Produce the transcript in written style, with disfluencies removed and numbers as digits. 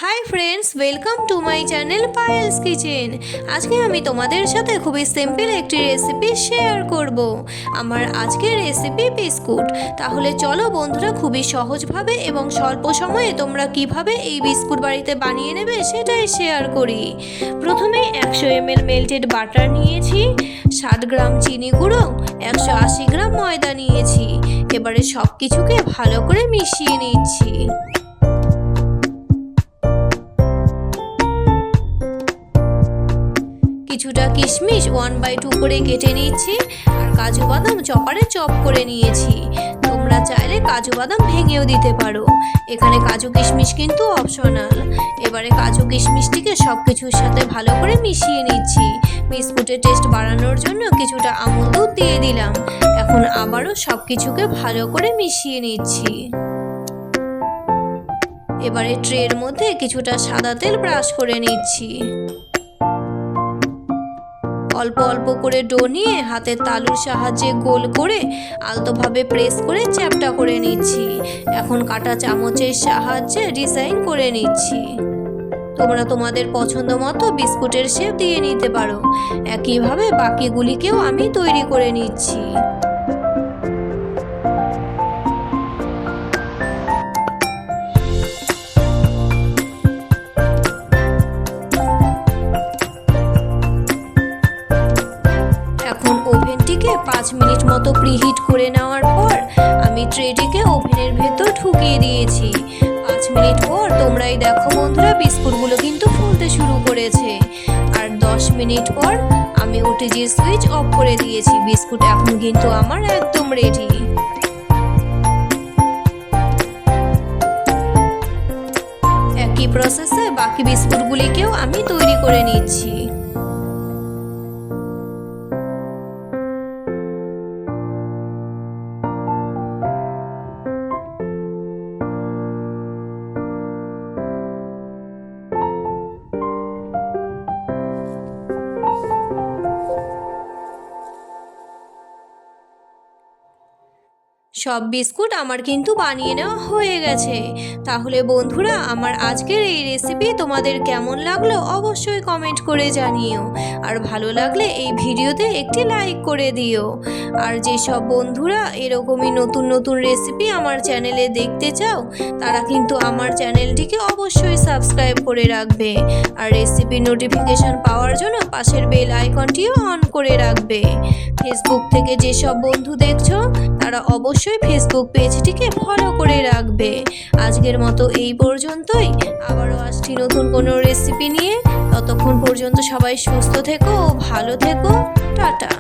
Hi friends, welcome to my channel Payel's kitchen. আজকে আমি তোমাদের সাথে খুবই সিম্পল একটি রেসিপি শেয়ার করব। আমার আজকের রেসিপি বিস্কুট। তাহলে চলো বন্ধুরা, খুবই সহজভাবে এবং স্বল্প সময়ে তোমরা কিভাবে এই বিস্কুট বাড়িতে বানিয়ে নেবে সেটাই শেয়ার করি। প্রথমে 100 ml মেল্টেড বাটার নিয়েছি, 60 গ্রাম চিনি গুঁড়ো, 180 গ্রাম ময়দা নিয়েছি। এবারে সব কিছুকে ভালো করে মিশিয়ে নিচ্ছি। কিছুটা কিশমিশ 1/2 করে কেটে নিয়েছি, আর কাজু বাদাম চপারে চপ করে নিয়েছি। তোমরা চাইলে কাজু বাদাম ভেঙেও দিতে পারো, এখানে কাজু কিশমিশ কিন্তু অপশনাল। এবারে কাজু কিশমিশটিকে সব কিছুর সাথে ভালো করে মিশিয়ে নিচ্ছি। বিস্কুটের টেস্ট বাড়ানোর জন্য কিছুটা আমুল দুধ দিয়ে দিলাম। এখন আবারও সব কিছুকে ভালো করে মিশিয়ে নিচ্ছি। এবারে ট্রের মধ্যে কিছুটা সাদা তেল ব্রাশ করে নিচ্ছি। অল্প অল্প করে ডো নিয়ে হাতের তালুর সাহায্যে গোল করে আলতোভাবে প্রেস করে চ্যাপটা করে নিচ্ছি। এখন কাঁটা চামচের সাহায্যে ডিজাইন করে নিচ্ছি। তোমরা তোমাদের পছন্দ মতো বিস্কুটের শেপ দিয়ে নিতে পারো। একইভাবে বাকিগুলিকেও আমি তৈরি করে নিচ্ছি। ওভেনটিকে 5 মিনিট মতো প্রিহিট করে নেওয়ার পর আমি ট্রেটিকে ওভেনের ভেতর ঢুকিয়ে দিয়েছি। 5 মিনিট পর তোমরাই দেখো বন্ধুরা, বিস্কুটগুলো কিন্তু ফুলতে শুরু করেছে। আর 10 মিনিট পর আমি ওটিজির সুইচ অফ করে দিয়েছি। বিস্কুট এখন কিন্তু আমার একদম রেডি। একই প্রসেসে বাকি বিস্কুটগুলিকেও আমি তৈরি করে নিচ্ছি। সব বিস্কুট আমার কিন্তু বানিয়ে নেওয়া হয়ে গেছে। তাহলে বন্ধুরা, আমার আজকের এই রেসিপি তোমাদের কেমন লাগলো অবশ্যই কমেন্ট করে জানিও। আর ভালো লাগলে এই ভিডিওতে একটি লাইক করে দিও। আর যেসব বন্ধুরা এরকমই নতুন নতুন রেসিপি আমার চ্যানেলে দেখতে চাও, তারা কিন্তু আমার চ্যানেলটিকে অবশ্যই সাবস্ক্রাইব করে রাখবে। আর রেসিপি নোটিফিকেশন পাওয়ার জন্য পাশের বেল আইকনটিও অন করে রাখবে। ফেসবুক থেকে যেসব বন্ধু দেখছো, তারা অবশ্যই ফেসবুক পেজটিকে ফলো করে রাখবে। আজকের মতো এই পর্যন্তই। আবারও আসছি নতুন কোনো রেসিপি নিয়ে। ততক্ষণ পর্যন্ত সবাই সুস্থ থেকো ও ভালো থেকো। টাটা।